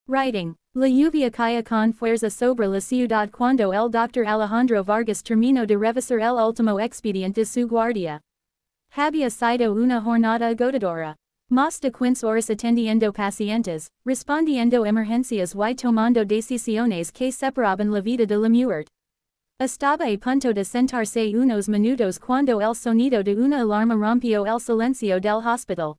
Writing. La lluvia cae con fuerza sobre la ciudad cuando el Dr. Alejandro Vargas terminó de revisar el último expediente de su guardia. Había sido una jornada agotadora. Más de 15 horas atendiendo pacientes, respondiendo emergencias y tomando decisiones que separaban la vida de la muerte. Estaba a punto de sentarse unos minutos cuando el sonido de una alarma rompió el silencio del hospital.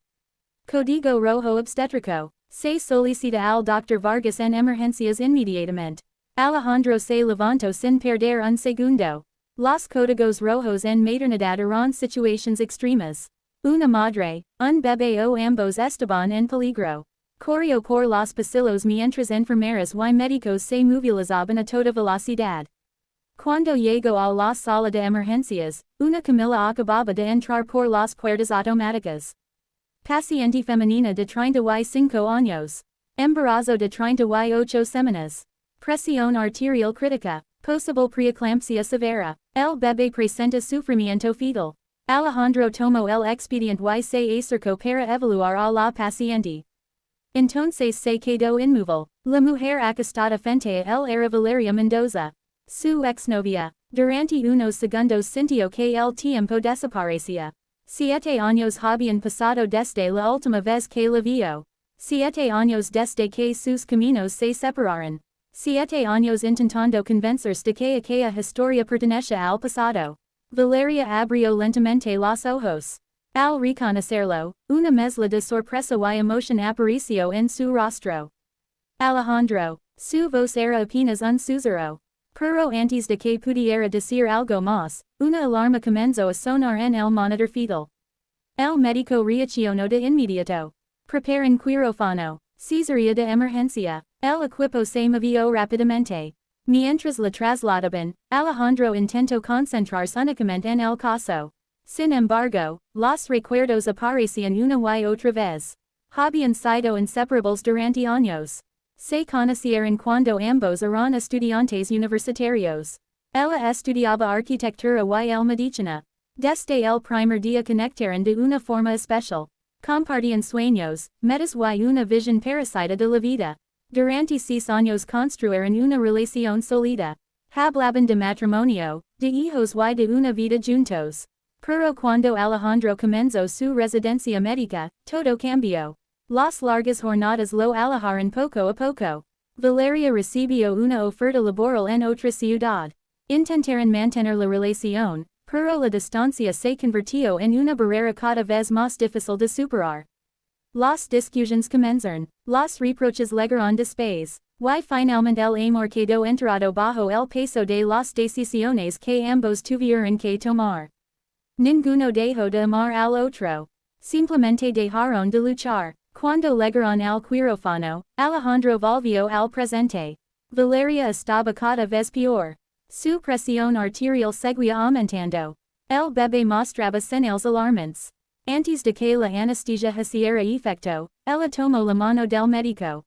Código rojo obstétrico. Se solicita al Dr. Vargas en emergencias inmediatamente. Alejandro se levantó sin perder un segundo. Los códigos rojos en maternidad eran situaciones extremas. Una madre, un bebé o ambos estaban en peligro. Corrió por los pasillos mientras enfermeras y médicos se movilizaban a toda velocidad. Cuando llegó a la sala de emergencias, una camilla acababa de entrar por las puertas automáticas. Paciente femenina de 35 años. Embarazo de 38 semanas. Presión arterial crítica. Posible preeclampsia severa. El bebé presenta sufrimiento fetal. Alejandro tomó el expediente y se acercó para evaluar a la paciente. Entonces se quedó inmóvil. La mujer acostada frente a él era Valeria Mendoza. Su exnovia. Durante unos segundos sintió que el tiempo desaparecía. 7 años habían pasado desde la última vez que la vio. 7 años desde que sus caminos se separaron. 7 años intentando convencerse de que aquella historia pertenece al pasado. Valeria abrió lentamente los ojos. Al reconocerlo, una mezcla de sorpresa y emoción apareció en su rostro. Alejandro. Su voz era apenas un susurro. Pero antes de que pudiera decir algo más, una alarma comenzó a sonar en el monitor fetal. El médico reaccionó de inmediato. Preparen quirófano. Cesárea de emergencia. El equipo se movió rápidamente. Mientras la trasladaban, Alejandro intentó concentrarse únicamente en el caso. Sin embargo, los recuerdos aparecían una y otra vez. Habían sido inseparables durante años. Se conocieron cuando ambos eran estudiantes universitarios. Ella estudiaba arquitectura y él medicina. Desde el primer día conectaron de una forma especial. Compartían sueños, metas y una visión parecida de la vida. Durante 6 años construyeron una relación sólida. Hablaban de matrimonio, de hijos y de una vida juntos. Pero cuando Alejandro comenzó su residencia médica, todo cambió. Las largas jornadas lo alejaron poco a poco. Valeria recibió una oferta laboral en otra ciudad. Intentaron mantener la relación, pero la distancia se convirtió en una barrera cada vez más difícil de superar. Las discusiones comenzaron, los reproches llegaron después, y finalmente el amor quedó enterrado bajo el peso de las decisiones que ambos tuvieron que tomar. Ninguno dejó de amar al otro. Simplemente dejaron de luchar. Cuando llegaron al quirófano, Alejandro volvió al presente. Valeria estaba cada vez peor. Su presión arterial seguía aumentando. El bebé mostraba señales alarmantes. Antes de que la anestesia hiciera efecto, ella tomó la mano del médico.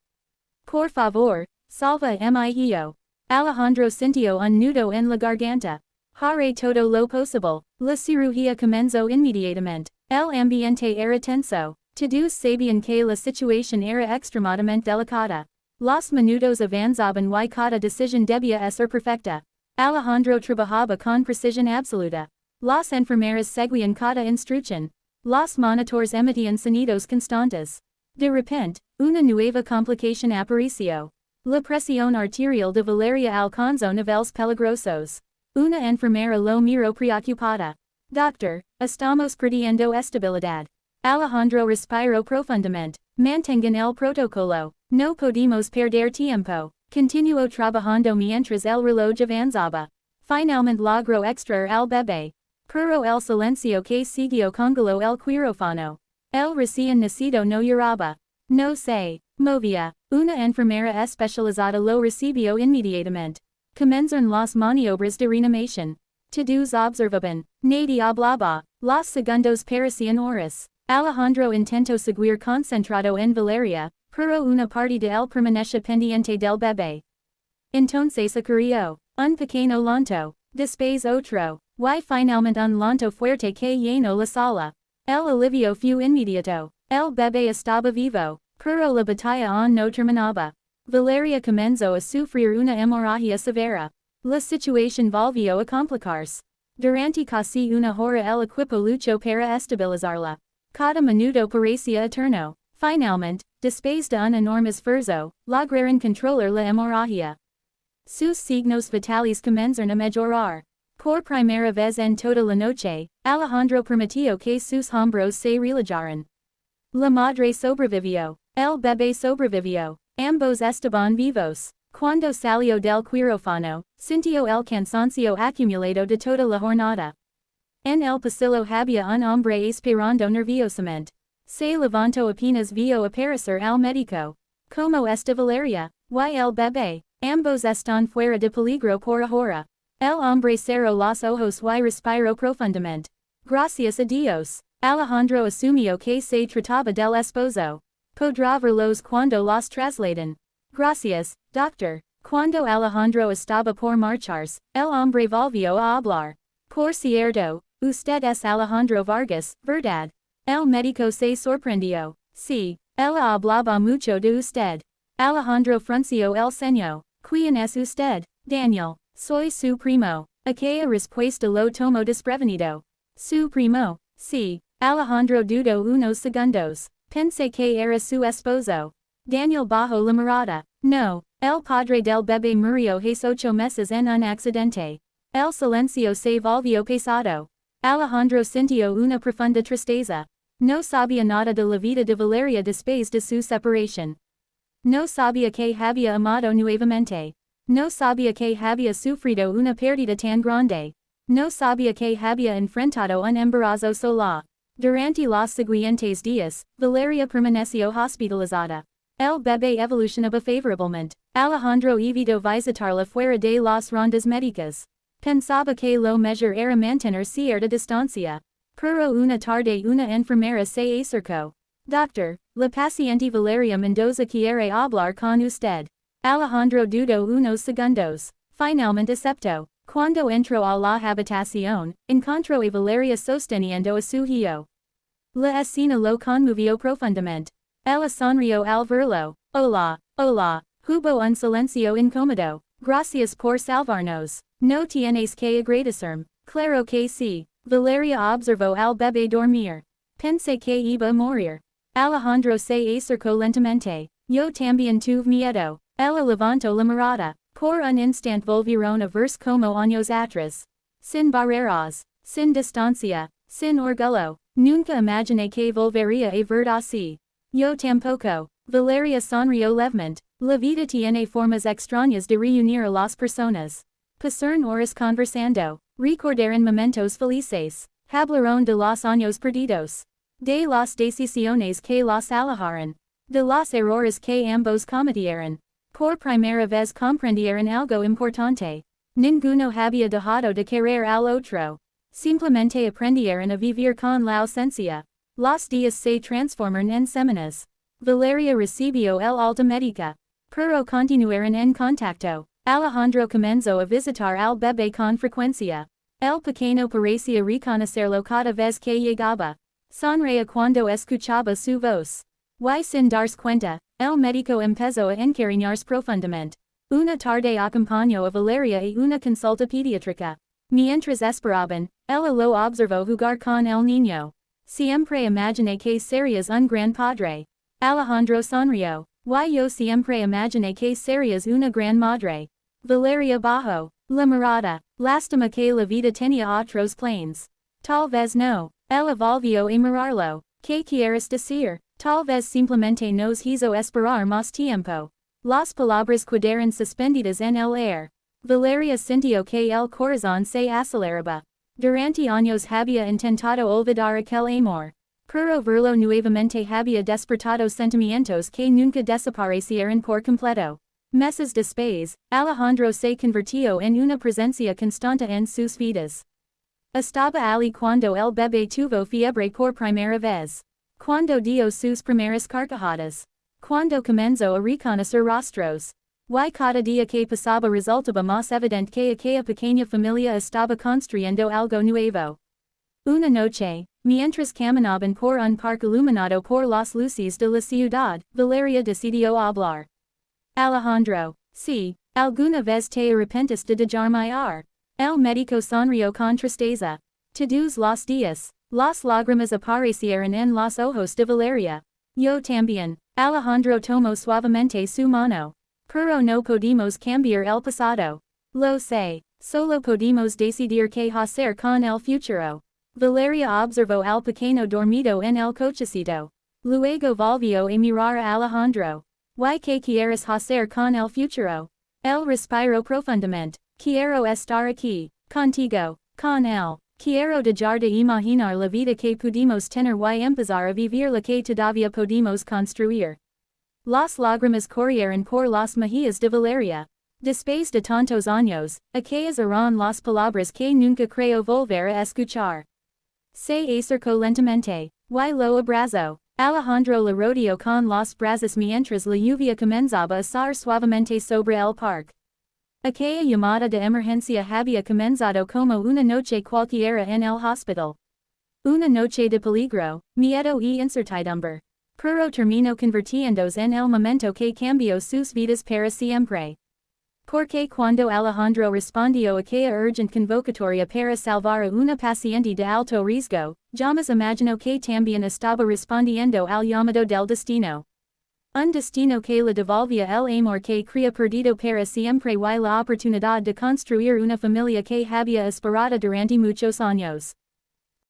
Por favor, salva a mi hijo. Alejandro sintió un nudo en la garganta. Haré todo lo posible. La cirugía comenzó inmediatamente. El ambiente era tenso. Todos sabían que la situación era extremadamente delicada. Los minutos avanzaban y cada decisión debía ser perfecta. Alejandro trabajaba con precisión absoluta. Las enfermeras seguían cada instrucción. Los monitores emitían sonidos constantes. De repente, una nueva complicación apareció. La presión arterial de Valeria alcanzó niveles peligrosos. Una enfermera lo miró preocupada. Doctor, estamos perdiendo estabilidad. Alejandro respiró profundamente. Mantengan el protocolo. No podemos perder tiempo. Continuó trabajando mientras el reloj avanzaba. Finalmente logró extraer al bebé. Pero el silencio que siguió congeló el quirófano. El recién nacido no lloraba. No se movía. Una enfermera especializada lo recibió inmediatamente. Comenzaron las maniobras de reanimación. Todos observaban. Nadie hablaba. Los segundos parecían horas. Alejandro intentó seguir concentrado en Valeria, pero una parte de él permanecía pendiente del bebé. Entonces ocurrió un pequeño llanto, después otro, y finalmente un llanto fuerte que llenó la sala. El alivio fue inmediato. El bebé estaba vivo, pero la batalla aún no terminaba. Valeria comenzó a sufrir una hemorragia severa. La situación volvió a complicarse. Durante casi una hora el equipo luchó para estabilizarla. Cada minuto parecía eterno. Finalmente, después de un enorme esfuerzo, lograron controlar la hemorragia. Sus signos vitales comenzaron a mejorar. Por primera vez en toda la noche, Alejandro permitió que sus hombros se relajaran. La madre sobrevivió. El bebé sobrevivió. Ambos estaban vivos. Cuando salió del quirófano, sintió el cansancio acumulado de toda la jornada. En el pasillo había un hombre esperando nerviosamente. Se levantó apenas vio aparecer al médico. ¿Cómo está Valeria? Y el bebé. Ambos están fuera de peligro por ahora. El hombre cerró los ojos y respiró profundamente. Gracias a Dios. Alejandro asumió que se trataba del esposo. Podrá verlos cuando los trasladen. Gracias, doctor. Cuando Alejandro estaba por marcharse, el hombre volvió a hablar. Por cierto, usted es Alejandro Vargas, ¿verdad? El médico se sorprendió. Sí, ella hablaba mucho de usted. Alejandro frunció el ceño. ¿Quién es usted? Daniel. Soy su primo. Aquella respuesta lo tomó desprevenido. Su primo. Sí. Alejandro dudó unos segundos. Pensé que era su esposo. Daniel bajó la mirada. No, el padre del bebé murió hace 8 meses en un accidente. El silencio se volvió pesado. Alejandro sintió una profunda tristeza. No sabía nada de la vida de Valeria después de su separación. No sabía que había amado nuevamente. No sabía que había sufrido una pérdida tan grande. No sabía que había enfrentado un embarazo sola. Durante los siguientes días, Valeria permaneció hospitalizada. El bebé evolucionaba favorablemente. Alejandro evitó visitarla fuera de las rondas médicas. Pensaba que lo mejor era mantener cierta distancia. Pero una tarde una enfermera se acercó. Doctor, la paciente Valeria Mendoza quiere hablar con usted. Alejandro dudó unos segundos. Finalmente aceptó. Cuando entró a la habitación, encontró a Valeria sosteniendo a su hijo. La escena lo conmovió profundamente. Ella sonrió al verlo. Hola, hola. Hubo un silencio incómodo. Gracias por salvarnos. No tienes que agradecerme. Claro que sí. Valeria observó al bebé dormir. Pensé que iba a morir. Alejandro se acercó lentamente. Yo también tuve miedo. Ella levantó la mirada. Por un instante volvieron a verse como años atrás. Sin barreras. Sin distancia. Sin orgullo. Nunca imaginé que volvería a ver así. Yo tampoco. Valeria sonrió levemente. La vida tiene formas extrañas de reunir a las personas. Pasaron horas conversando. Recordaron momentos felices. Hablaron de los años perdidos. De las decisiones que los alejaron. De los errores que ambos cometieron. Por primera vez comprendieron algo importante. Ninguno había dejado de querer al otro. Simplemente aprendieron a vivir con la ausencia. Los días se transformaron en semanas. Valeria recibió el alta médica. Pero continuaron en contacto. Alejandro comenzó a visitar al bebé con frecuencia. El pequeño parecía reconocerlo cada vez que llegaba. Sonreía cuando escuchaba su voz. Y sin darse cuenta, el médico empezó a encariñarse profundamente. Una tarde acompañó a Valeria a una consulta pediátrica. Mientras esperaban, ella lo observó jugar con el niño. Siempre imaginé que serías un gran padre. Alejandro sonrió. Y yo siempre imaginé que serías una gran madre. Valeria bajó la mirada. Lástima que la vida tenía otros planes. Tal vez no. Ella volvió a mirarlo. ¿Qué quieres decir? Tal vez simplemente nos hizo esperar más tiempo. Las palabras quedaron suspendidas en el aire. Valeria sintió que el corazón se aceleraba. Durante años había intentado olvidar aquel amor. Pero verlo nuevamente había despertado sentimientos que nunca desaparecieron por completo. Meses después, Alejandro se convirtió en una presencia constante en sus vidas. Estaba allí cuando el bebé tuvo fiebre por primera vez. Cuando dio sus primeras carcajadas. Cuando comenzó a reconocer rostros. Y cada día que pasaba resultaba más evidente que aquella pequeña familia estaba construyendo algo nuevo. Una noche, mientras caminaban por un parque iluminado por las luces de la ciudad, Valeria decidió hablar. Alejandro. Sí. Alguna vez te arrepentiste de llamar. El médico sonrió con tristeza. Todos los días. Las lágrimas aparecieron en los ojos de Valeria. Yo también. Alejandro tomó suavemente su mano. Pero no podemos cambiar el pasado. Lo sé. Solo podemos decidir qué hacer con el futuro. Valeria observó al pequeño dormido en el cochecito. Luego volvió a mirar a Alejandro. ¿Y qué quieres hacer con el futuro? Él respiró profundamente. Quiero estar aquí, contigo, con él. Quiero dejar de imaginar la vida que pudimos tener y empezar a vivir la que todavía podemos construir. Las lágrimas corrieron por las mejillas de Valeria. Después de tantos años, aquellas eran las palabras que nunca creyó volver a escuchar. Se acercó lentamente, y lo abrazó. Alejandro la rodeó con los brazos mientras la lluvia comenzaba a caer suavemente sobre el parque. Aquella llamada de emergencia había comenzado como una noche cualquiera en el hospital. Una noche de peligro, miedo y incertidumbre. Pero terminó convirtiéndose en el momento que cambió sus vidas para siempre. Porque cuando Alejandro respondió a aquella urgent convocatoria para salvar a una paciente de alto riesgo, jamás imaginó que también estaba respondiendo al llamado del destino. Un destino que le devolvía el amor que creía perdido para siempre y la oportunidad de construir una familia que había esperado durante muchos años.